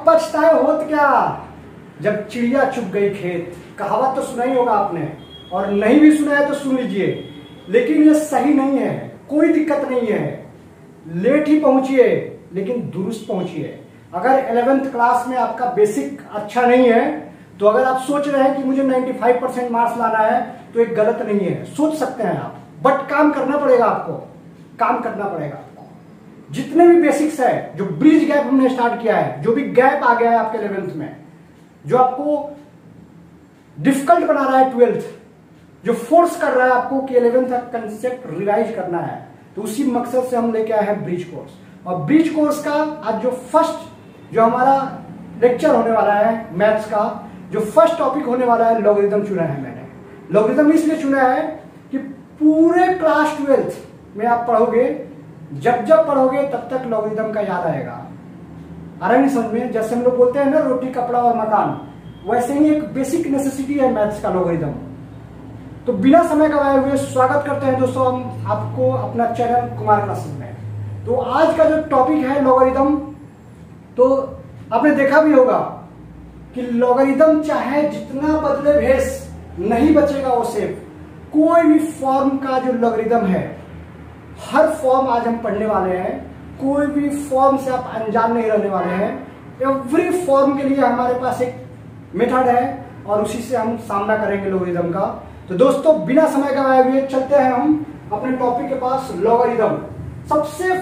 पछताए होत क्या जब चिड़िया चुग गई खेत। कहावत तो सुना ही होगा आपने, और नहीं भी सुना है तो सुन लीजिए, लेकिन ये सही नहीं है। कोई दिक्कत नहीं है, लेट ही पहुंचिए लेकिन दुरुस्त पहुंचिए। अगर 11th क्लास में आपका बेसिक अच्छा नहीं है, तो अगर आप सोच रहे हैं कि मुझे 95% मार्क्स लाना है, तो एक गलत नहीं है, सोच सकते हैं आप, बट काम करना पड़ेगा आपको, काम करना पड़ेगा आपको। जितने भी बेसिक्स है, जो ब्रिज गैप हमने स्टार्ट किया है, जो भी गैप आ गया है आपके 11th में, जो आपको डिफिकल्ट बना रहा है 12th, जो फोर्स कर रहा है आपको कि 11th का कंसेप्ट रिवाइज करना है, तो उसी मकसद से हम लेके आए हैं ब्रिज कोर्स। और ब्रिज कोर्स का आज जो फर्स्ट जो हमारा लेक्चर होने वाला है मैथ्स का, जो फर्स्ट टॉपिक होने वाला है, लॉगरिथम चुना है मैंने। लॉगरिथम इसलिए चुना है कि पूरे क्लास 12th में आप पढ़ोगे, जब जब पढ़ोगे तब तक लॉगरिथम का याद आएगा। आ रहा है नहीं समझ में? जैसे हम लोग बोलते हैं ना रोटी कपड़ा और मकान, वैसे ही एक बेसिक नेसेसिटी है मैथ्स का लॉगरिथम। तो बिना समय गवाए हुए स्वागत करते हैं दोस्तों हम आपको अपना चैनल कुमार क्लासेस में। तो आज का जो टॉपिक है लॉगरिथम, तो आपने देखा भी होगा कि लॉगरिथम चाहे जितना बदले भेस नहीं बचेगा वो सेफ। कोई भी फॉर्म का जो लॉगरिथम है, हर फॉर्म आज हम पढ़ने वाले हैं, कोई भी फॉर्म से आप अनजान नहीं रहने वाले हैं। एवरी फॉर्म के लिए हमारे पास एक मेथड है और उसी से हम सामना करेंगे लॉगरिथम का। तो दोस्तों बिना समय गवाए हुए चलते हैं हम अपने टॉपिक के पास, लॉगरिथम। सबसे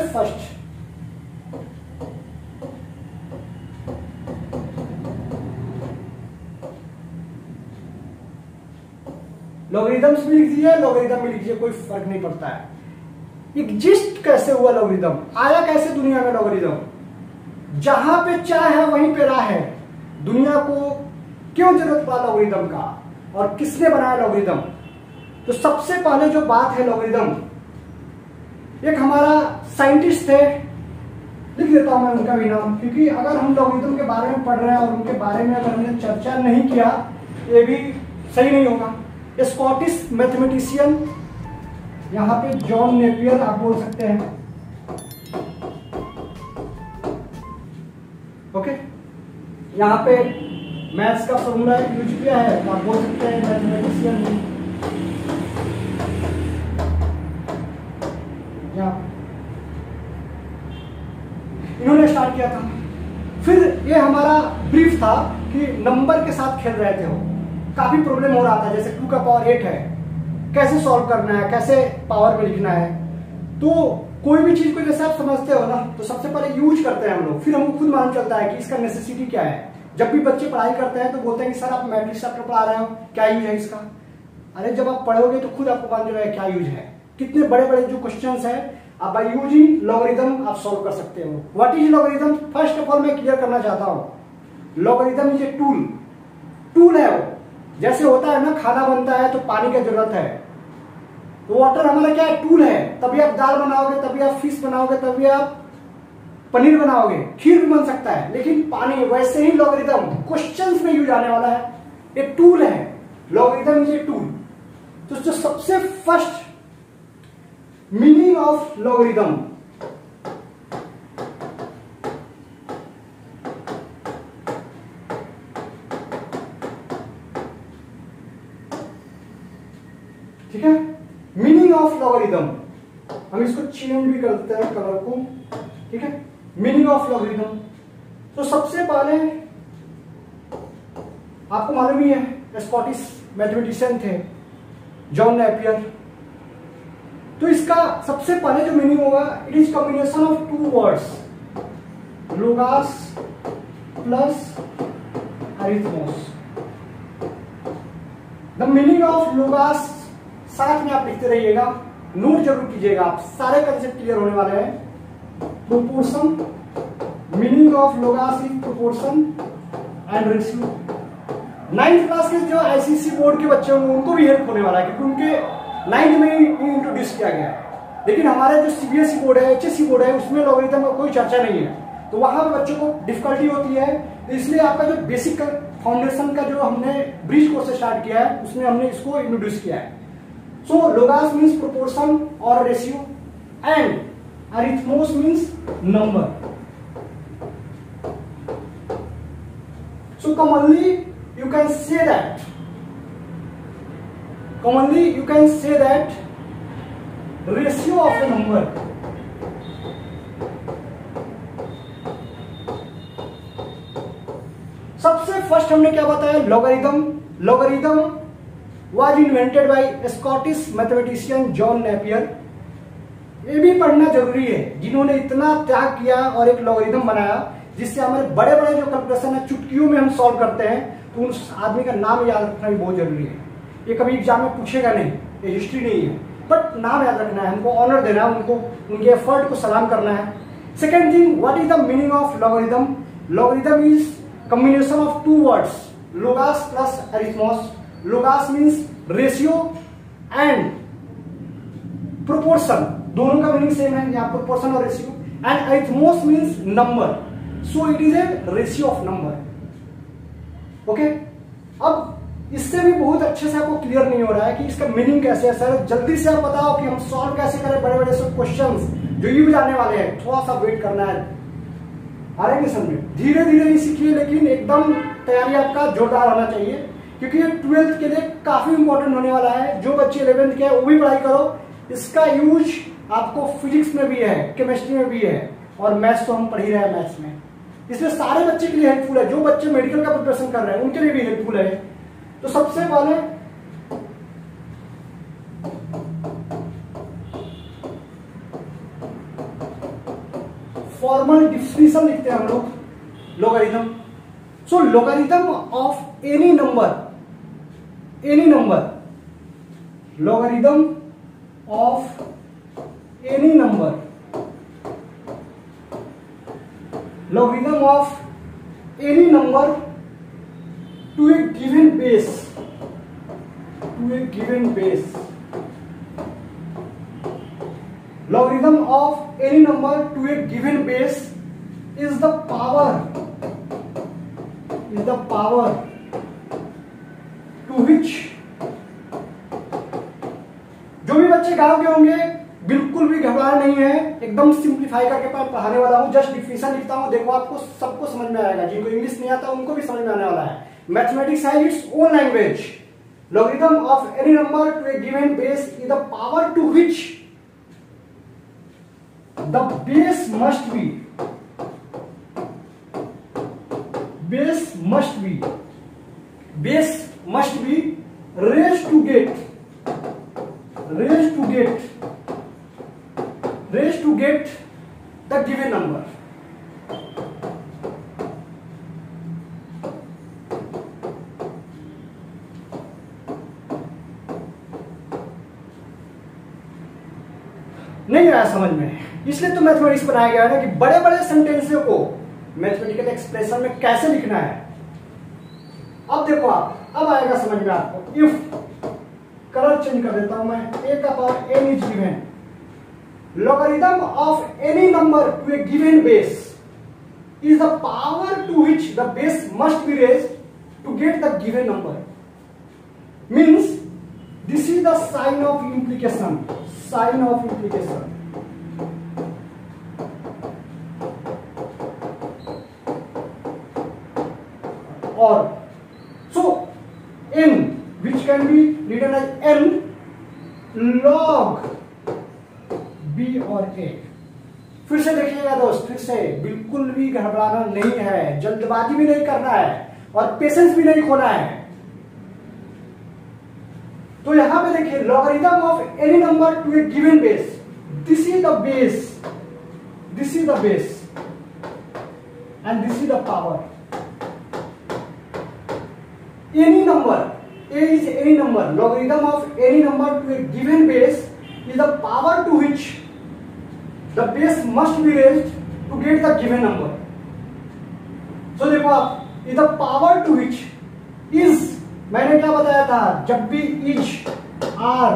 फर्स्ट लॉगरिथम्स भी लिख दीजिए, लॉगरिथम भी लिखिए, कोई फर्क नहीं पड़ता है। एग्जिस्ट कैसे हुआ लॉगरिथम, आया कैसे दुनिया में लॉगरिथम? जहां पे चाह है वहीं पे राह है। दुनिया को क्यों जरूरत पड़ा लॉगरिथम का, और किसने बनाया लॉगरिथम? तो सबसे पहले जो बात है लॉगरिथम, एक हमारा साइंटिस्ट थे, लिख देता हूं मैं उनका भी नाम, क्योंकि अगर हम लॉगरिथम के बारे में पढ़ रहे हैं और उनके बारे में अगर हमने चर्चा नहीं किया, ये भी सही नहीं होगा। स्कॉटिश मैथमेटिशियन, यहां पे जॉन नेपियर आप बोल सकते हैं, ओके। यहां पे मैथ्स का फॉर्मूला यूज किया है, तो आप बोल सकते हैं मैथमेटिशियन। इन्होंने स्टार्ट किया था। फिर ये हमारा ब्रीफ था कि नंबर के साथ खेल रहे थे, वो काफी प्रॉब्लम हो रहा था। जैसे 2 का पावर 8 है, कैसे सॉल्व करना है, कैसे पावर में लिखना है। तो कोई भी चीज को जैसे आप समझते हो ना, तो सबसे पहले यूज करते हैं हम लोग, फिर हमको खुद मालूम चलता है कि इसका नेसेसिटी क्या है। जब भी बच्चे पढ़ाई करते हैं तो बोलते हैं कि सर आप मैट्रिक्स चैप्टर पढ़ा रहे हो, क्या यूज है इसका? अरे जब आप पढ़ोगे तो खुद आपको मालूम चलेगा क्या यूज है। कितने बड़े बड़े जो क्वेश्चंस है, आप बाय यूजिंग लॉगरिथम आप सॉल्व कर सकते हो। What is logarithm? First of all मैं क्लियर करना चाहता हूं, लॉगरिथम इज ए टूल है वो। जैसे होता है ना, खाना बनता है तो पानी की जरूरत है, तो वाटर हमारा क्या है? टूल है। तभी आप दाल बनाओगे, तभी आप फिश बनाओगे, तभी आप पनीर बनाओगे, खीर भी बन सकता है। लेकिन पानी, वैसे ही लॉगरिथम क्वेश्चंस में यूज आने वाला है, एक टूल है। Logarithm is a tool. तो जो सबसे फर्स्ट मीनिंग ऑफ लॉगरिथम, ठीक है, मीनिंग ऑफ लॉगरिथम, हम इसको चेंज भी कर देते हैं कलर को, ठीक है। मीनिंग ऑफ लॉगरिथम, तो सबसे पहले आपको मालूम ही है, स्कॉटिश मैथमेटिशियन थे जॉन नेपियर। तो इसका सबसे पहले जो मीनिंग होगा, it is combination of 2 words, logos plus arithmos. The meaning of logos साथ में आप लिखते रहिएगा, नोट जरूर कीजिएगा, आप सारे कंसेप्ट क्लियर होने वाले हैं। Proportion, meaning of logos is proportion and ratio. 9th class के जो आईसीएसई बोर्ड के बच्चे होंगे उनको भी हेल्प होने वाला है, क्योंकि उनके 9th में ही इंट्रोड्यूस किया गया। लेकिन हमारा जो सीबीएसई बोर्ड है, एचएससी बोर्ड है, उसमें लॉगरिथम का कोई चर्चा नहीं है, तो वहां पर बच्चों को डिफिकल्टी होती है। तो इसलिए आपका जो बेसिक फाउंडेशन का जो हमने ब्रिज कोर्स स्टार्ट किया है, उसमें हमने इसको इंट्रोड्यूस किया है। सो लोगास मीन्स प्रोपोर्शन और ratio, and arithmos means number. So commonly you can say that ratio of a number सबसे फर्स्ट हमने क्या बताया, logarithm was invented by Scottish mathematician John Napier. ये भी पढ़ना जरूरी है, जिन्होंने इतना त्याग किया और एक लॉगरिदम बनाया जिससे हमारे बड़े बड़े जो कैलकुलेशन है चुटकियों में हम सॉल्व करते हैं, तो उस आदमी का नाम याद रखना भी बहुत जरूरी है। ये कभी एग्जाम में पूछेगा नहीं, ये हिस्ट्री नहीं है, बट नाम याद रखना है, हमको ऑनर देना है, उनको उनके एफर्ट को सलाम करना है। Second thing, what is the meaning of logarithm? Logarithm is combination of two words, logos plus arithmos. Logos means ratio and proportion, दोनों का मीनिंग सेम है यहाँ, proportion और ratio, and arithmos means number, so it is a ratio of number. Okay? अब इससे भी बहुत अच्छे से आपको क्लियर नहीं हो रहा है कि इसका मीनिंग कैसे है। सर जल्दी से आप बताओ कि हम सॉल्व कैसे करें बड़े बड़े सब क्वेश्चंस जो ये भी जाने वाले हैं, थोड़ा सा वेट करना है, आ रहे हैं समझ में, धीरे धीरे ही सीखिए, लेकिन एकदम तैयारी आपका जोरदार होना चाहिए, क्योंकि ये 12th के लिए काफी इंपॉर्टेंट होने वाला है। जो बच्चे 11th के हैं वो भी पढ़ाई करो, इसका यूज आपको फिजिक्स में भी है, केमिस्ट्री में भी है, और मैथ्स तो हम पढ़ ही रहे हैं मैथ्स में, इसलिए सारे बच्चे के लिए हेल्पफुल है। जो बच्चे मेडिकल का प्रिपरेशन कर रहे हैं उनके लिए भी हेल्पफुल है। तो सबसे पहले फॉर्मल डिफिनीशन लिखते हैं हम लोग, logarithm. So logarithm of any number, logarithm of any number, logarithm of any number two A given base, logarithm of any number to a given base is the power to which, जो भी बच्चे गाँव के होंगे बिल्कुल भी घबराना नहीं है, एकदम सिंप्लीफाई करके पढ़ाने वाला हूँ, जस्ट डिफिनेशन लिखता हूँ, देखो आपको सबको समझ में आएगा, जिनको इंग्लिश नहीं आता उनको भी समझ में आने वाला है। मैथमेटिक्स है its own language. logarithm of any number to a given base is the power to which the base must be raised to get the given number. नहीं आया समझ में, इसलिए तो मैथमेटिक्स बनाया गया है ना, कि बड़े बड़े सेंटेंसों को मैथमेटिकल एक्सप्रेशन में कैसे लिखना है। अब देखो आप, अब आएगा समझ में आपको। इफ कलर चेंज कर देता हूं मैं, a का power n is given, logarithm of any number to a given base is the power to which the base must be raised to get the given number. Means this is the sign of implication. Or so n, which can be written as n log b और a। फिर से देखिएगा दोस्त, फिर से बिल्कुल भी घबराना नहीं है, जल्दबाजी भी नहीं करना है, और पेशेंस भी नहीं खोना है। तो यहां पे देखिए, logarithm of any number two A given base, this is the base and this is the power. Any number, a is any number, logarithm of any number to a given base is the power to which the base must be raised to get the given number. So देखो आप, is the power to which is, मैंने क्या बताया था, जब भी is are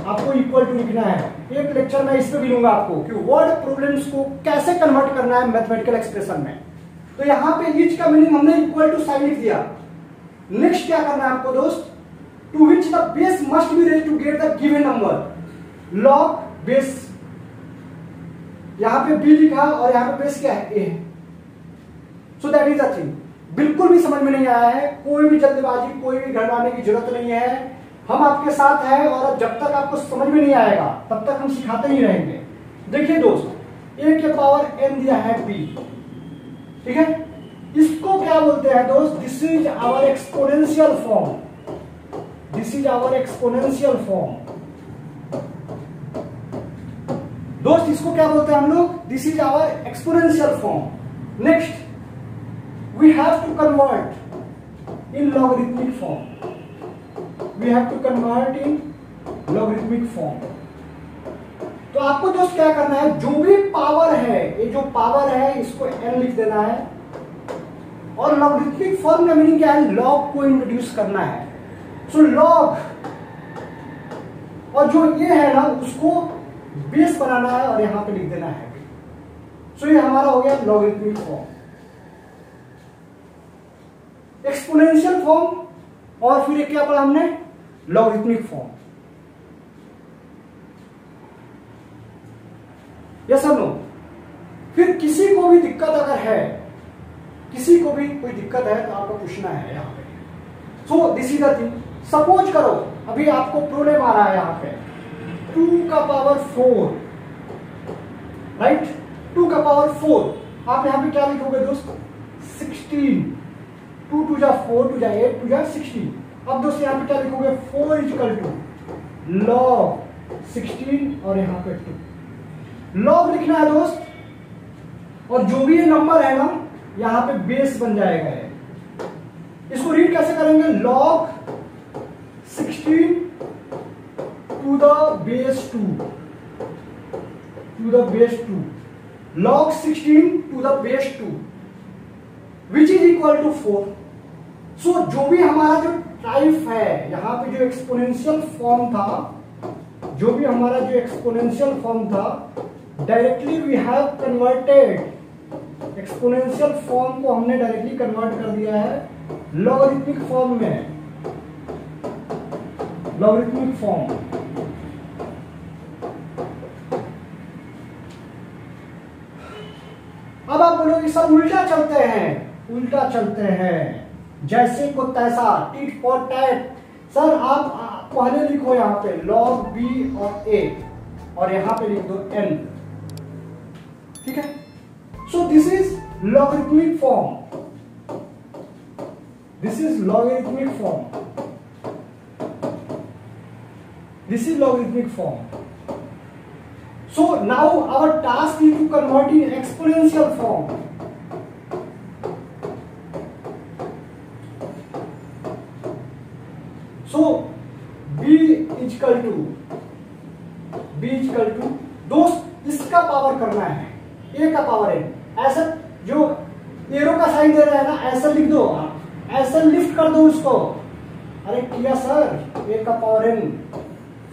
आपको equal to लिखना है। एक लेक्चर में इस पे भी लूंगा आपको कि वर्ड प्रॉब्लम्स को कैसे कन्वर्ट करना है मैथमेटिकल एक्सप्रेशन में। तो यहां पे इज का मीनिंग हमने इक्वल टू साइन लिख दिया। नेक्स्ट क्या करना है आपको दोस्त, to which the base must be raised to get the given number, log base, यहां पे बी लिखा और यहां पे बेस क्या है, A. So that is the thing. बिल्कुल भी समझ में नहीं आया है, कोई भी जल्दबाजी, कोई भी घबराने की जरूरत नहीं है। हम आपके साथ हैं और जब तक आपको समझ में नहीं आएगा तब तक हम सिखाते ही रहेंगे। देखिए दोस्त, a के पावर n दिया है b, ठीक है, इसको क्या बोलते हैं दोस्त? This is our exponential form, this is our exponential form. दोस्त इसको क्या बोलते हैं हम लोग? This is our exponential form. Next we have to convert in logarithmic form, we have to convert in logarithmic form। तो आपको दोस्त क्या करना है, जो भी पावर है, ये जो पावर है इसको n लिख देना है, और लॉगरिथमिक फॉर्म का मीनिंग क्या है? लॉग को इंट्रोड्यूस करना है। सो लॉग, और जो ये है ना उसको बेस बनाना है और यहां पे लिख देना है। सो ये हमारा हो गया लॉगरिथमिक फॉर्म, एक्सपोनेंशियल फॉर्म, और फिर क्या पढ़ा हमने? Logarithmic form. यस और नो? फिर किसी को भी दिक्कत अगर है, किसी को भी कोई दिक्कत है तो आपको पूछना है यहां पे। सो this is the thing. Suppose करो अभी आपको प्रॉब्लम आ रहा है यहां पे 2 का पावर 4, राइट, 2 का पावर 4, आप यहां पे क्या लिखोगे दोस्त? 16, 2 2 जा 4, 2 जा 8, 2 जा 16। अब दोस्त यहाँ पे क्या लिखोगे? 4 इक्वल टू लॉग 16 और यहाँ पे 2 लॉग लिखना है दोस्त, और जो भी ये नंबर है ना यहाँ पे बेस बन जाएगा है। इसको रीड कैसे करेंगे? Log 16 to the base 2, to the base 2, log 16 to the base 2 which is equal to 4। So जो भी हमारा जो टाइप है, यहां पे जो एक्सपोनेंशियल फॉर्म था, जो भी हमारा जो एक्सपोनेंशियल फॉर्म था, directly we have converted, exponential form को हमने डायरेक्टली कन्वर्ट कर दिया है लॉगरिथमिक फॉर्म में, लॉगरिथमिक फॉर्म। अब आप बोलोगे सर उल्टा चलते हैं, उल्टा चलते हैं, जैसे को तैसा, टिट फॉर टैट। सर आप पहले लिखो यहां पे लॉग बी और ए, और यहां पे लिख दो n, ठीक है। So this is logarithmic form, this is logarithmic form, this is logarithmic form. So now our task is to convert in exponential form. So b is equal to दोस्त इसका पावर करना है, a का power n। ऐसा जो arrow का sign दे रहा है ना, ऐसा लिख दो आप, ऐसा लिफ्ट कर दो उसको। अरे किया सर, a का power n।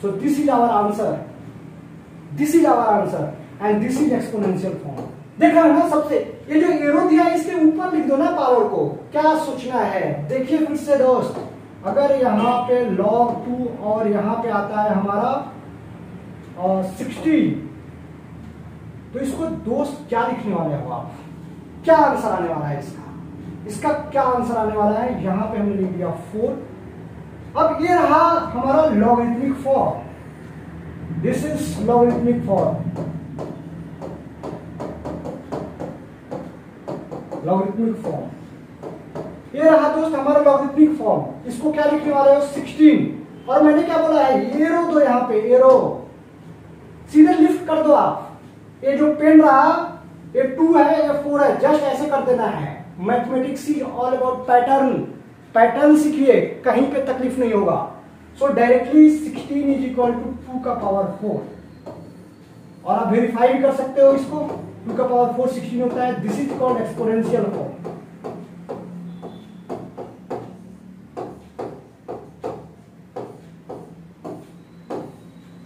So this is our answer, this is our answer and this is exponential form। देखा है ना? सबसे ये जो एरो दिया है इसके ऊपर लिख दो ना पावर को, क्या सोचना है। देखिए फिर से दोस्त, अगर यहाँ पे log 2 और यहाँ पे आता है हमारा 60, तो इसको दोस्त क्या लिखने वाले हो आप? क्या आंसर आने वाला है इसका? इसका क्या आंसर आने वाला है? यहाँ पे हमने लिख दिया 4। अब ये रहा हमारा logarithmic form, this is logarithmic form, logarithmic form. ये रहा दोस्त हमारा लॉगरिथमिक फॉर्म। इसको क्या लिखने वाले हो? 16। और मैंने क्या बोला है? एरो दो, यहाँ पे एरो सीधे लिफ्ट कर दो आप। ये जो पेन रहा, ये 2 है, ये 4 है, जस्ट ऐसे कर देना है। Mathematics is all about pattern, pattern सीखिए, कहीं पे तकलीफ नहीं होगा। So directly 16 is equal to 2 का पावर 4, और आप वेरीफाई कर सकते हो इसको। 2 का पावर 4 16 होता है। This is called exponential form.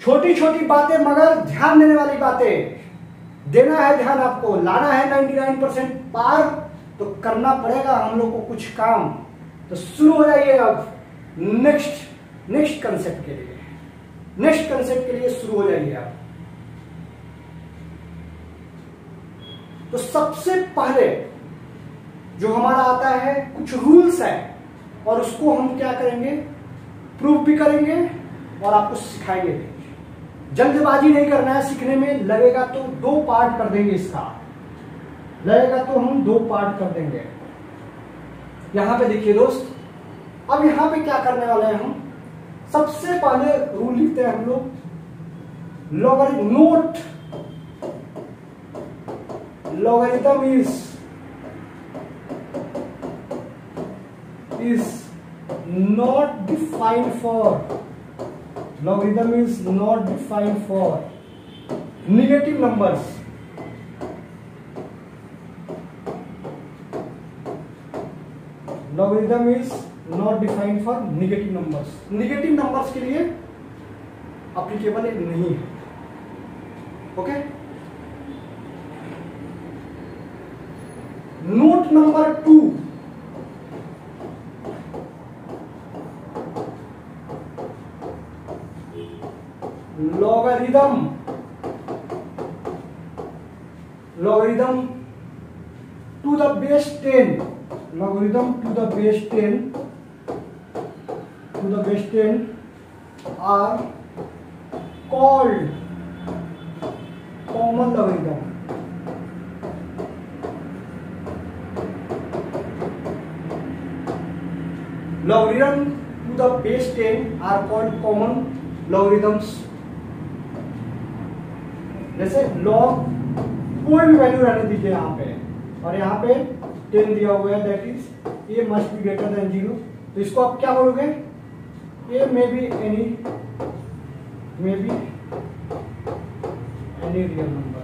छोटी छोटी बातें मगर ध्यान देने वाली बातें, देना है ध्यान आपको, लाना है 99% पार, तो करना पड़ेगा हम लोग को कुछ काम। तो शुरू हो जाइए अब नेक्स्ट कंसेप्ट के लिए, नेक्स्ट कंसेप्ट के लिए शुरू हो जाइए आप। तो सबसे जो हमारा आता है कुछ रूल्स है, और उसको हम क्या करेंगे, प्रूव भी करेंगे और आपको सिखाएंगे भी। जल्दबाजी नहीं करना है सीखने में, लगेगा तो 2 पार्ट कर देंगे, इसका लगेगा तो हम 2 पार्ट कर देंगे। यहां पे देखिए दोस्त, अब यहां पे क्या करने वाले हैं हम, सबसे पहले रूल लिखते हैं हम लोग, logarithm note, logarithm is not defined for, logarithm is not defined for negative numbers, logarithm is not defined for negative numbers, negative numbers के लिए एप्लीकेबल नहीं है। Okay, note number 2, logarithm to the base 10, logarithm to the base 10 are called common logarithm. Logarithm to the base 10 are called common logarithms. जैसे log कोई भी value रहने दीजिए यहाँ पे, और यहाँ पे 10 दिया हुआ है, that is a must be greater than 0, तो इसको आप क्या बोलोगे, a may be any real number,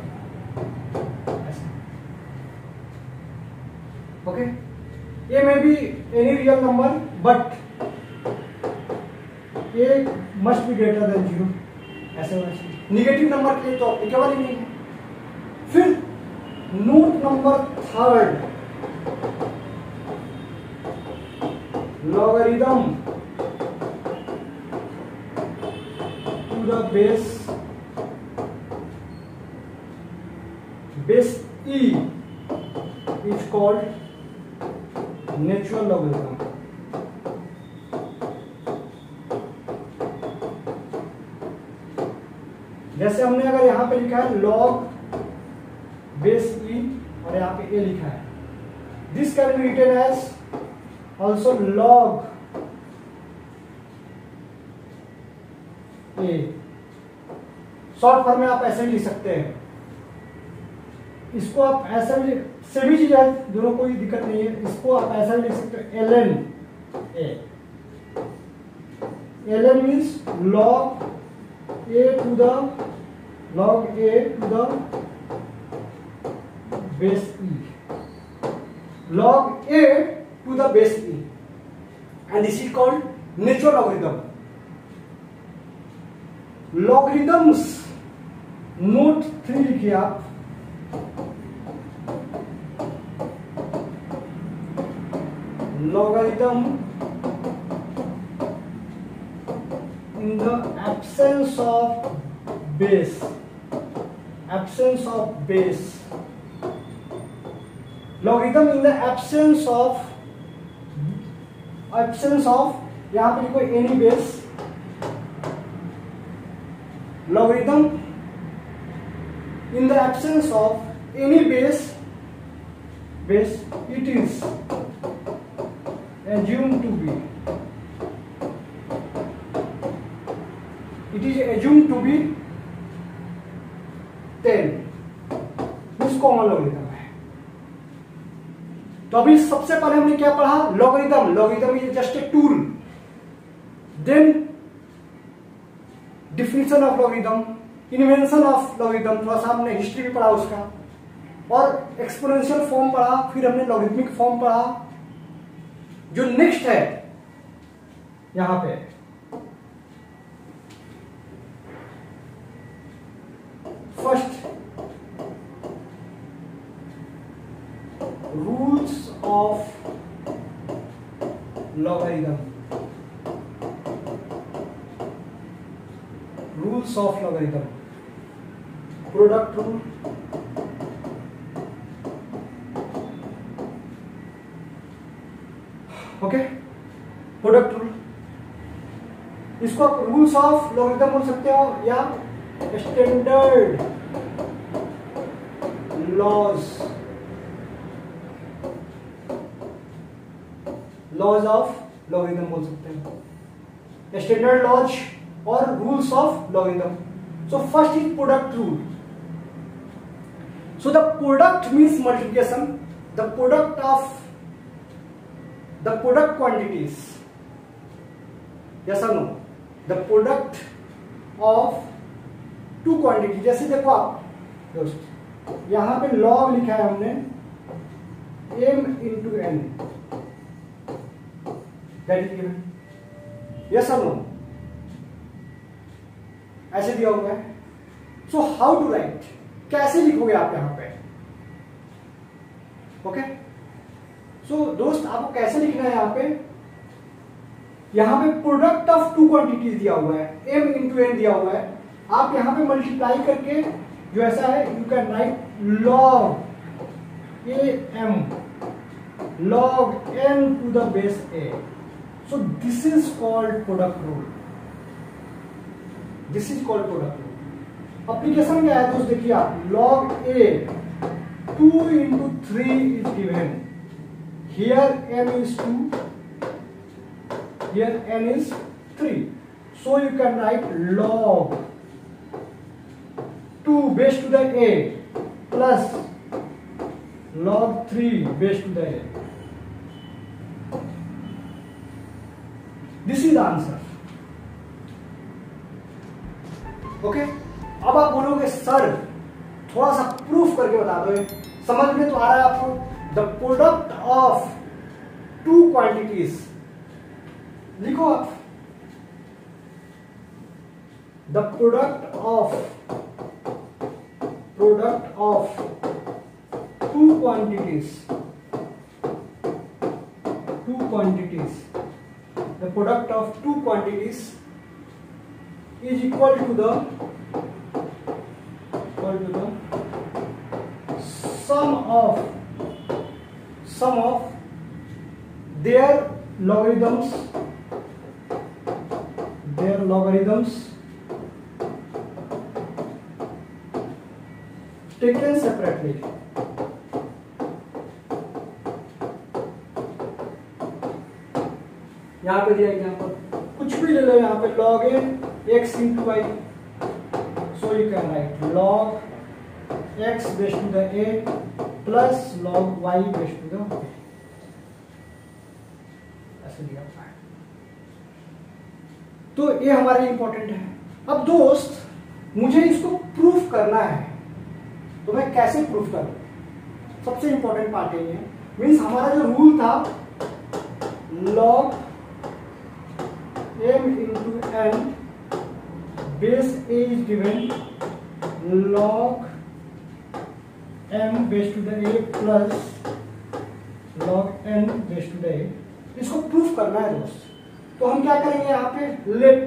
okay, a may be any real number but a must be greater than 0, ऐसे होना चाहिए। निगेटिव नंबर के लिए तो एप्लीकेबल ही नहीं है। फिर note number 3, logarithm to the base e is called natural logarithm. जैसे हमने अगर यहां पे लिखा है log base e और यहाँ पे a लिखा है, this can be written as also log a, short form में आप ऐसे भी लिख सकते हैं, इसको आप ऐसा भी, सभी चीज है, दोनों कोई दिक्कत नहीं है, इसको आप ऐसा भी लिख सकते हैं ln a, ln means log a to the base e, log a to the base e, and this is called natural logarithm. Logarithms note 3 लिखिए आप, logarithm in the absence of base, logarithm in the absence of यहां पे लिखो any base, logarithm in the absence of any base it is assumed to be 10, इस common logarithm है। तो अभी सबसे पहले हमने क्या पढ़ा, logarithm is just a tool, then definition of logarithm, invention of logarithm, थोड़ा सा हमने हिस्ट्री भी पढ़ा उसका, और एक्सपोनेंशियल फॉर्म पढ़ा, फिर हमने लॉगरिथमिक फॉर्म पढ़ा। जो नेक्स्ट है यहां पे first, rules of logarithm, product rule, okay, product rule, इसको आप रूल्स ऑफ लॉगरिथम बोल सकते हो या स्टैंडर्ड लॉज ऑफ लॉगरिथम बोल सकते हैं, स्टैंडर्ड लॉज और rules of logarithm. So first is product rule. So the product means multiplication, the product quantities. Yes or no? The product of two quantities. जैसे देखो आप दोस्त, यहां पे log लिखा है हमने m into n. That is given. Yes or no? ऐसे दिया हुआ है. So how to write? कैसे लिखोगे आप यहां पे? ओके, सो दोस्त आपको कैसे लिखना है यहां पे? यहां पे प्रोडक्ट ऑफ टू क्वांटिटीज दिया हुआ है, m इंटू n दिया हुआ है. आप यहां पे मल्टीप्लाई करके जो ऐसा है, you can write log am log n to the base a. So this is called product rule. This is called product rule. Application क्या है दोस्त? देखिए आप, log a 2 into 3 is given. Here m is 2, here n is 3. So you can write log 2 base to the a plus log 3 base to the a. This is the answer. Okay? अब आप बोलोगे sir थोड़ा सा proof करके बता दो, समझ में तो आ रहा है आपको? The product of two quantities लिखो आप, the product of two quantities, the product of two quantities is equal to the sum of their logarithms taken separately. यहां पे दिया एग्जांपल, कुछ भी ले लो, यहां पे log a x into y. So you can write log x base to the a plus log y base to the a. ऐसे दिया है. तो ये हमारे इंपॉर्टेंट है. अब दोस्त मुझे इसको प्रूफ करना है, तो मैं कैसे प्रूफ करूं? सबसे इंपॉर्टेंट पार्ट ये है, मीन्स हमारा जो रूल था log m into n base a is given log m base to the a plus log n base to the a. इसको प्रूफ करना है दोस्त, तो हम क्या करेंगे यहाँ पे, let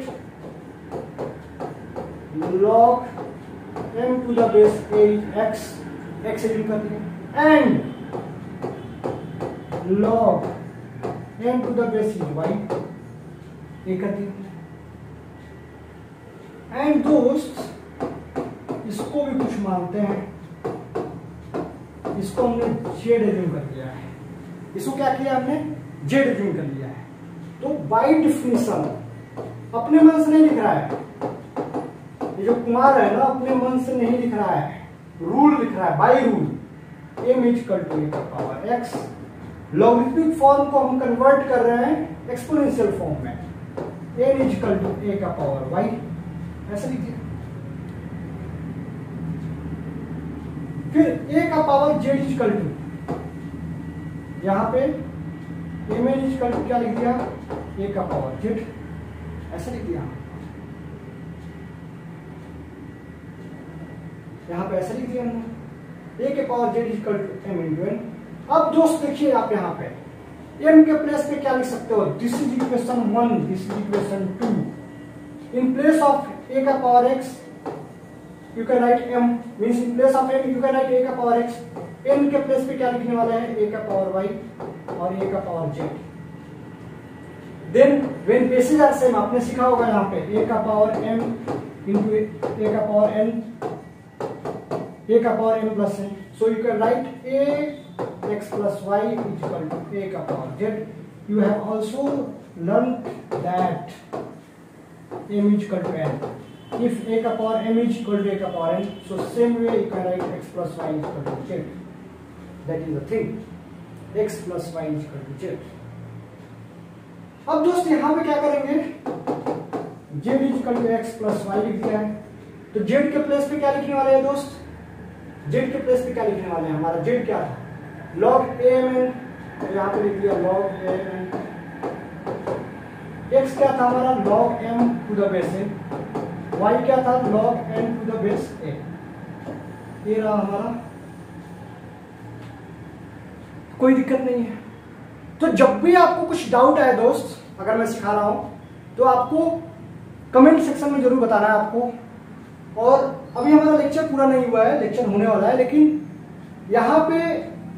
log m to the base a is x से डील करते हैं, and log m to the base is y ये कर दिया. एंड दोस्त इसको भी कुछ मानते हैं, इसको हमने जेड एज्यूम कर लिया है. इसको क्या किया हमने? जेड एज्यूम कर लिया है. तो बाय डिफिनिशन अपने मन से नहीं लिख रहा है, ये जो कुमार है ना अपने मन से नहीं लिख रहा है, रूल लिख रहा है, by rule m is equal to a का पावर x. लॉगरिथमिक फॉर्म को हम कन्वर्ट कर रहे हैं एक्सपोनेंशियल फॉर्म में, n is equal to a का पावर y. ऐसे लिखिए. फिर a का power z is equal to, यहां पे m इज इक्वल टू क्या लिख दिया, a का पावर z. ऐसे लिख दिया, यहां पे ऐसे लिख दिया हमने, a के power z is equal to m into n. अब दोस्त देखिए आप यहां पे m के प्लेस पे क्या लिख सकते हो, this is equation 1, this is equation 2. In place of a का power x you can write m, means in place of m you can write a का पावर x. n के प्लेस पे क्या लिखने वाला है, a का पावर y और a का power z. Then when basis are same, आपने सीखा होगा यहाँ पे a का पावर m इंटू a का पावर n, a का power m plus n, so you can write a x plus y equal to a का power z. You have also learned that m is equal to n. If a का power m is equal to a का power n, so same way you can write x plus y is equal to z. That is the thing. x plus y is equal to z. अब दोस्त यहाँ पे क्या करेंगे, z is equal to x plus y लिख दिया है, तो z के प्लेस पे क्या लिखने वाले हैं दोस्त, z के प्लेस पे क्या लिखने वाले हैं, हमारा z क्या था, log a तो यहाँ पे लिख दिया log a, x क्या था हमारा log m to the base a, y क्या था log n to the base a, ये रहा हमारा, कोई दिक्कत नहीं है. तो जब भी आपको कुछ डाउट आए दोस्त, अगर मैं सिखा रहा हूं तो आपको कमेंट सेक्शन में जरूर बताना है आपको. और अभी हमारा लेक्चर पूरा नहीं हुआ है, लेक्चर होने वाला है, लेकिन यहाँ पे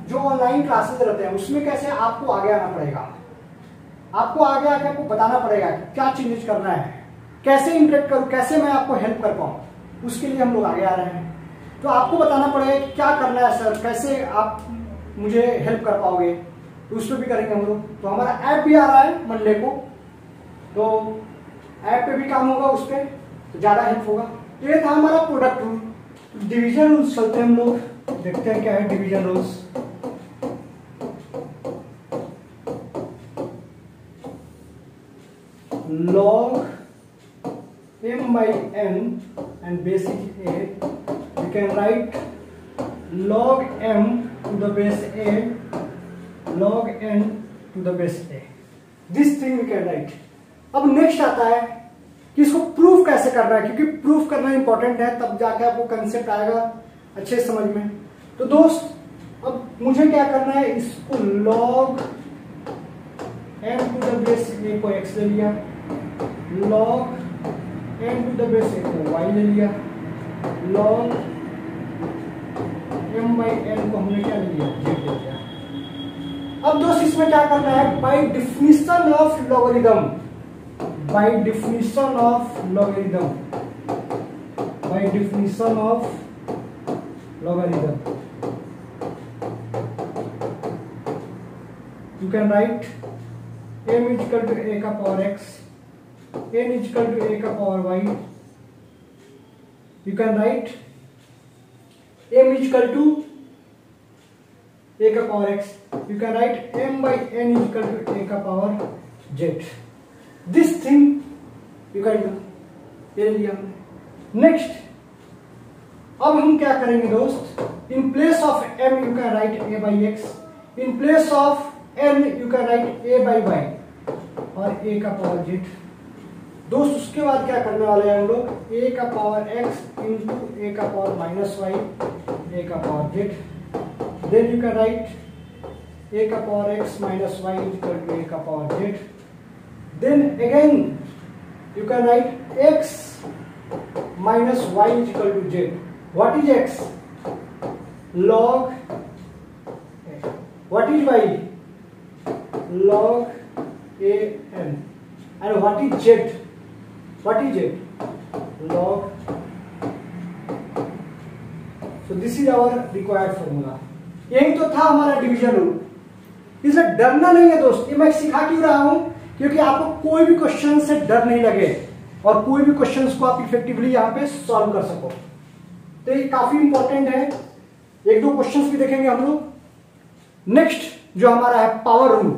जो ऑनलाइन क्लासेस रहते हैं उसमें कैसे आपको आगे आना पड़ेगा, आपको आगे आके आपको बताना पड़ेगा क्या चेंजेस करना है, कैसे इंटरेक्ट करूं, कैसे मैं आपको हेल्प कर पाऊं, उसके लिए हम लोग आगे आ रहे हैं. तो आपको बताना पड़ेगा कि क्या करना है सर, कैसे आप मुझे हेल्प कर पाओगे, तो उस पर भी करेंगे हम लोग. तो हमारा ऐप भी आ रहा है मंडे को, तो ऐप पे भी काम होगा, उस पर तो ज्यादा हेल्प होगा. तो ये था हमारा प्रोडक्ट रूल. डिवीजन रूल्स चलते हैं हम लोग, देखते हैं क्या है division rules. log m by n and base is a, we can write log m to the base a, log n to the base a. This thing we can write. अब next आता है कि इसको proof कैसे करना है, क्योंकि proof करना इंपॉर्टेंट है, तब जाके आपको कंसेप्ट आएगा अच्छे समझ में. तो दोस्त अब मुझे क्या करना है, इसको log m to the base a को x ले लिया, log n to the base a को y ले लिया, log m by n को हमने क्या ले लिया, z ले लिया. अब दोस्त इसमें क्या करना है, by definition of logarithm, by definition of logarithm, by definition of logarithm you can write m is equal to a का power x, n is equal to a का power y. You can write m is equal to a का power x. You can write m by n is equal to a का power z. This thing you can do. ये लिया हमने. Next, अब हम क्या करेंगे दोस्त, in place of m you can write a by x, in place of n you can write a by y और a का पावर z. दोस्त उसके बाद क्या करने वाले हैं हम लोग, a का पावर x इंटू a का पावर माइनस y, a का power z. Then you can write a का power x minus y equal to a का power z. Then again you can write x minus y equal to z. What is x, log, what is y, log a n, and what is z, what is z, log. So this is our required formula. यही तो था हमारा division rule. इसे डरना नहीं है दोस्त, ये मैं सिखा क्यों रहा हूं, क्योंकि आपको कोई भी क्वेश्चन से डर नहीं लगे और कोई भी क्वेश्चंस को आप इफेक्टिवली यहाँ पे सॉल्व कर सको. तो ये काफी इंपॉर्टेंट है. एक दो क्वेश्चंस भी देखेंगे हम लोग. नेक्स्ट जो हमारा है पावर रूल.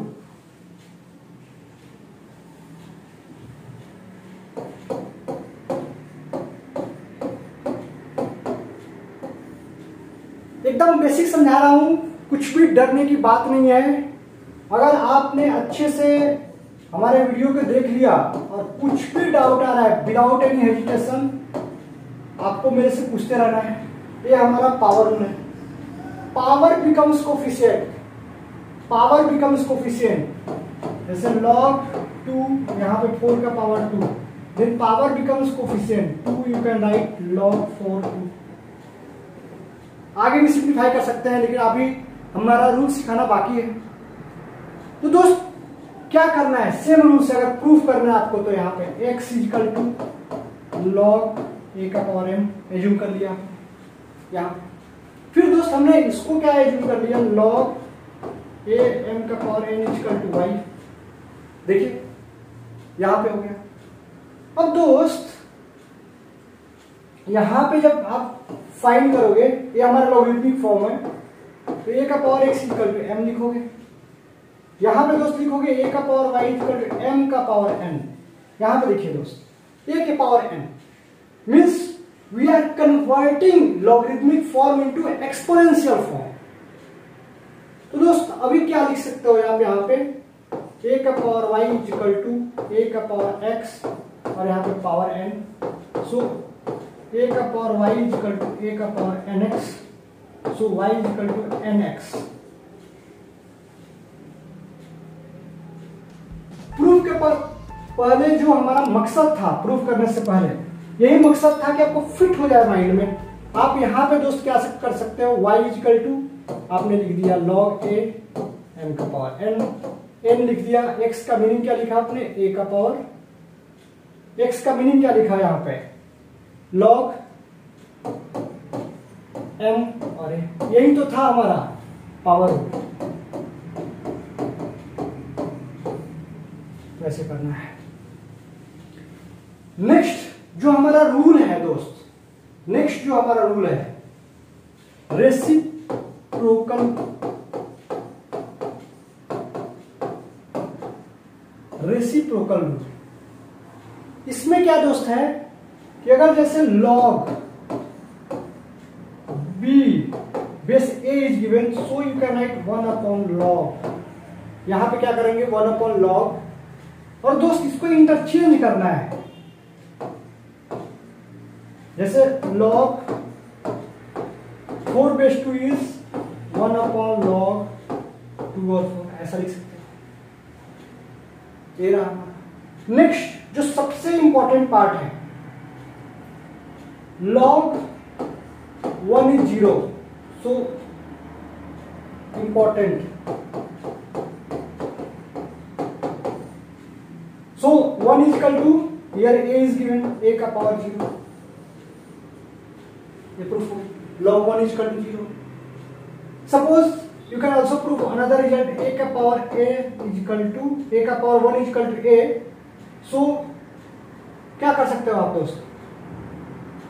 एकदम बेसिक समझा रहा हूं, कुछ भी डरने की बात नहीं है. अगर आपने अच्छे से हमारे वीडियो को देख लिया और कुछ भी डाउट आ रहा है, विदाउट एनी हेजिटेशन आपको मेरे से पूछते रहना है. ये हमारा पावर रूल है. Power becomes coefficient, power becomes coefficient, जैसे log 2 यहाँ पे 4 का power 2, then power becomes coefficient 2, you can write log 4 2. आगे भी सिंप्लीफाई कर सकते हैं, लेकिन अभी हमारा रूल सिखाना बाकी है. तो दोस्त क्या करना है, सेम रूल से अगर प्रूफ करना है आपको तो यहाँ पे x equal to log a का पावर m एज्यूम कर लिया यहाँ। फिर दोस्त हमने इसको क्या एज्यूम कर लिया, लॉग a m का power n equal to y। देखिए यहां पे हो गया। अब दोस्त यहां पे जब आप फाइंड करोगे, ये हमारा लॉगरिथमिक फॉर्म है, तो a का power x equal to m लिखोगे। यहां पे दोस्त लिखोगे a का power y equal to m का पावर n। यहां पे देखिए दोस्त a के power n means we are converting logarithmic form into exponential form. तो दोस्त अभी क्या लिख सकते हो यहाँ पे a का power y equal to a का पावर x और यहाँ पे पावर n। सो a का power y equal to a का power nx, so y equal to nx। Proof के पहले जो हमारा मकसद था, प्रूफ करने से पहले यही मकसद था कि आपको फिट हो जाए माइंड में। आप यहाँ पे दोस्त क्या कर सकते हो, y इक्वल टू आपने लिख दिया log a m का पावर n लिख दिया। x का मीनिंग क्या लिखा आपने, a का पावर, x का मीनिंग क्या लिखा यहाँ पे, log m और a, यही तो था हमारा पावर। वैसे करना है। नेक्स्ट जो हमारा रूल है दोस्त, नेक्स्ट जो हमारा रूल है रेसिप्रोकल रूल। इसमें क्या दोस्त है कि अगर जैसे log b base a is given, so you can right 1 upon log। यहां पे क्या करेंगे 1 अपॉन log, और दोस्त इसको इंटरचेंज करना है। जैसे log 4 base 2 is 1 upon log 2 और 4, ऐसा लिख सकते हैं। ये रहा। नेक्स्ट जो सबसे इंपॉर्टेंट पार्ट है, log 1 is 0, so important. So 1 is equal to, here a is given, a का पावर 0, ये प्रूफ हो, log 1 is equal to 0. Suppose you can also prove another result, a का power a is equal to, a का power 1 is equal to a. So क्या कर सकते हो आप दोस्त,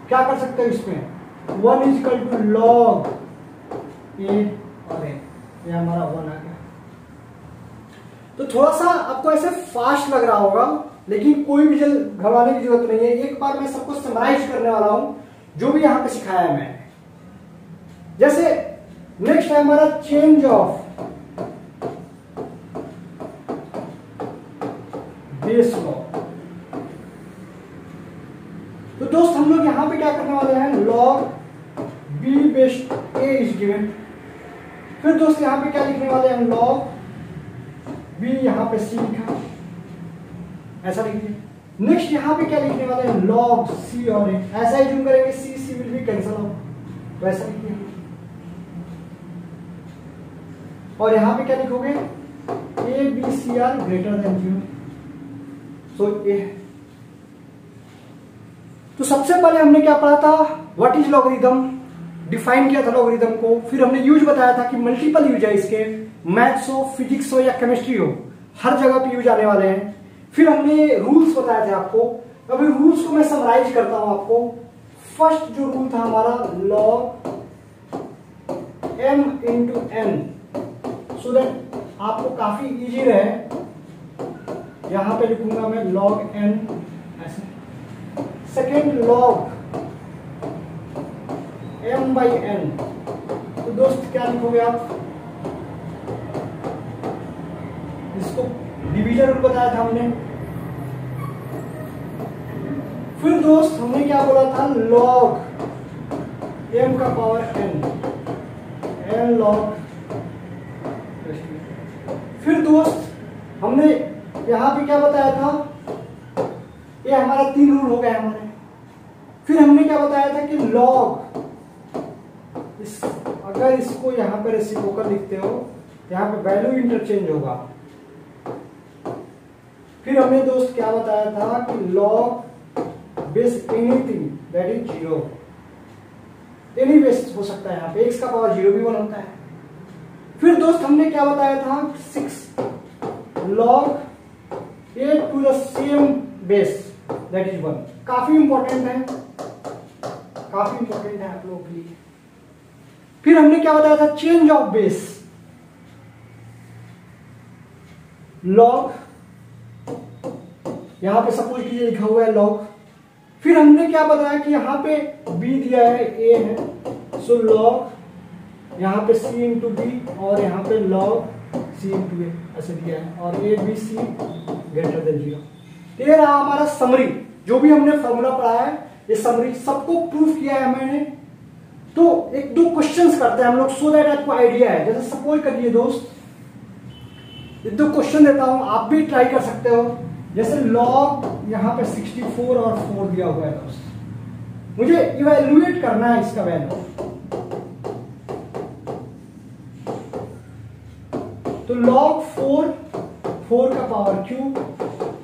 क्या कर सकते हो इसमें, 1 is equal to log a और a, ये हमारा 1 आ गया। तो थोड़ा सा आपको ऐसे फास्ट लग रहा होगा, लेकिन कोई भी घबराने की जरूरत नहीं है। एक बार मैं सबको समराइज करने वाला हूं जो भी यहां पे सिखाया है मैंने। जैसे नेक्स्ट है हमारा चेंज ऑफ बेस लॉ। तो दोस्त हम लोग यहां पे क्या करने वाले हैं, log b base a is given. फिर दोस्त यहां पे क्या लिखने वाले हैं, log b यहां पे c लिखा, ऐसा लिखिए। नेक्स्ट यहां पे क्या लिखने वाले हैं, log c और a, ऐसा एज्यूम करेंगे c विल भी कैंसिल हो, तो ऐसा लिखिए। और यहां पे क्या लिखोगे, a b c are greater than 0, so a। तो सबसे पहले हमने क्या पढ़ा था, व्हाट इज लॉगरिथम, डिफाइन किया था लॉगरिथम को। फिर हमने यूज बताया था कि मल्टीपल यूज है इसके, मैथ्स हो, फिजिक्स हो या केमिस्ट्री हो, हर जगह पे यूज आने वाले हैं। फिर हमने रूल्स बताए थे आपको। अभी रूल्स को मैं समराइज करता हूं आपको। फर्स्ट जो रूल था हमारा, log m into n, so that आपको काफी इजी रहे। यहां पे लिखूंगा मैं log n ऐसे। Second log m by n, तो दोस्त क्या लिखोगे आप, इसको डिवीजन रूल बताया था हमने। फिर दोस्त हमने क्या बोला था, log m का पावर n log। फिर दोस्त हमने यहां पे क्या बताया था, ये हमारा 3 रूल हो गए हमारे। फिर हमने क्या बताया था कि log अगर इसको यहां पर रेसिप्रोकल लिखते हो, यहां पे वैल्यू इंटरचेंज होगा, फिर हमने दोस्त क्या बताया था कि log base anything that is 0, any base हो सकता है, यहाँ पे x का पावर 0 भी 1 होता है। फिर दोस्त हमने क्या बताया था 6 log 8 to the same base that is 1। काफी इंपॉर्टेंट है, काफी इंपॉर्टेंट है आप लोगों के लिए। फिर हमने क्या बताया था चेंज ऑफ बेस log, यहां पे सपोज कीजिए लिखा हुआ है log। फिर हमने क्या बताया कि यहां पे b दिया है, a है, सो log यहां पे c इंटू बी और यहां पे log c इंटू ए ऐसे दिया है, और a b c greater than 0। ये रहा हमारा समरी, जो भी हमने फॉर्मूला पढ़ा है ये समरी सबको प्रूफ किया है मैंने। तो एक दो क्वेश्चंस करते हैं हम लोग, सो दैट आपको आइडिया है। जैसे सपोज करिए दोस्त, ये दो क्वेश्चन देता हूं, आप भी ट्राई कर सकते हो। जैसे log यहां पे 64 और 4 दिया हुआ है दोस्त, मुझे इवैल्यूएट करना है इसका वैल्यू। तो log 4 का पावर क्यूब,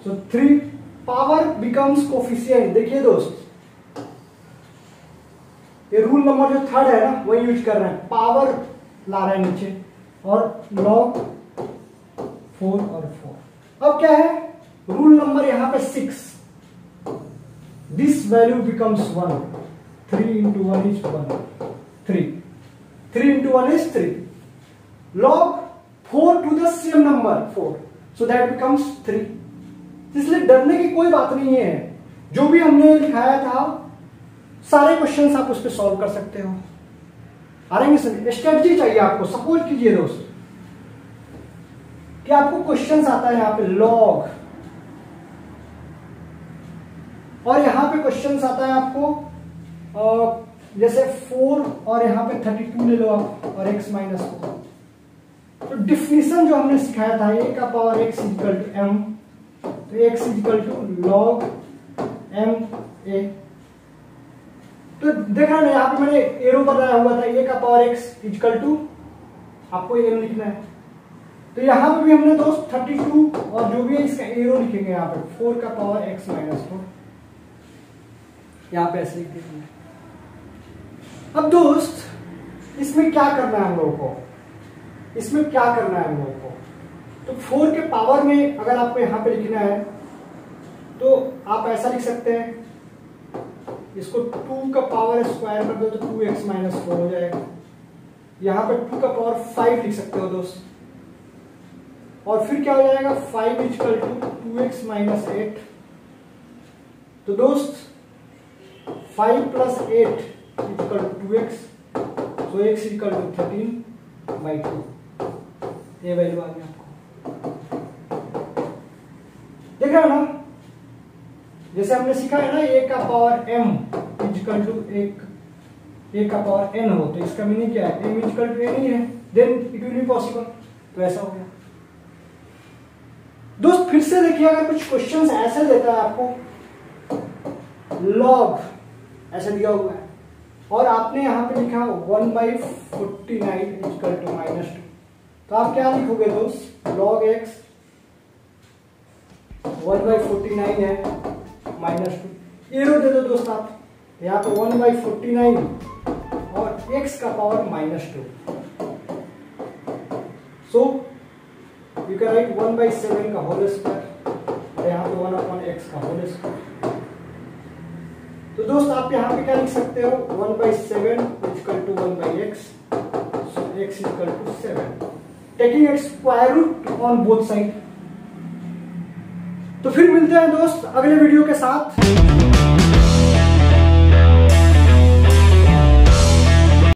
सो 3 पावर बिकम्स कोफिशिएंट। देखिए दोस्त, ये रूल नंबर जो थर्ड है ना वही यूज कर रहे हैं, पावर ला रहे हैं नीचे, और log 4 और 4। अब क्या है रूल नंबर यहां पे 6, this value becomes 1, 3 into 1 is 1, 3 into 1 is 3, log 4 to the same number 4, so that becomes 3। इसलिए डरने की कोई बात नहीं है, जो भी हमने लिखाया था सारे क्वेश्चंस आप उस पर सॉल्व कर सकते हो। आ रहे हैं, स्ट्रेटजी चाहिए आपको। सपोज कीजिए दोस्त कि आपको क्वेश्चंस आता है यहां पे log, और यहां पे क्वेश्चंस आता है आपको जैसे 4 और यहां पे 32 ले लो आप, और x माइनस 4। तो डिफिनीशन जो हमने सिखाया था a का power x equal to m, तो x equal to log m a। तो देखा ना यहाँ पे मैंने एरो बनाया हुआ था, a का पावर x इक्वल टू आपको m लिखना है। तो यहां पे भी हमने दोस्त 32 और जो भी है इसका एरो लिखेंगे यहाँ पे 4 का पावर x माइनस 4, यहाँ पे ऐसे लिख देंगे। अब दोस्त इसमें क्या करना है हम लोगों को, इसमें क्या करना है हम लोगों को, तो 4 के पावर में अगर आपको यहाँ पे लिखना है तो आप ऐसा लिख सकते हैं, इसको 2 का पावर स्क्वायर कर दो तो 2x माइनस 4 हो जाएगा। यहाँ पे 2 का पावर 5 लिख सकते हो दोस्त, और फिर क्या हो जाएगा 5 इक्वल टू 2x माइनस 8। तो दोस्त 5 plus 8 equal to 2x, so x equal to 13/2। ये वैल्यू आ गई आपको, देख रहे हो ना। जैसे हमने सीखा है ना a का power m equal to a का पावर n हो, तो इसका मीनिंग क्या है, m इक्वल टू n ही है, then it will be possible. तो ऐसा हो गया दोस्त। फिर से देखिए, अगर कुछ क्वेश्चंस ऐसे देता है आपको, log ऐसे दिया हुआ है और आपने यहां पे लिखा 1/49 इक्वल टू -2, तो आप क्या लिखोगे दोस्त, log x 1/49 है -2, एरो दे दो दोस्त आप, यहाँ पे 1/49 और x का power -2, so you can right 1/7 का होल स्क्वायर, और यहाँ पे 1/x का होल स्क्वायर। तो दोस्त आप यहाँ पे क्या लिख सकते हो, 1/7 equal to 1/x, so x equal to 7, taking x square root on both side. तो फिर मिलते हैं दोस्त अगले वीडियो के साथ।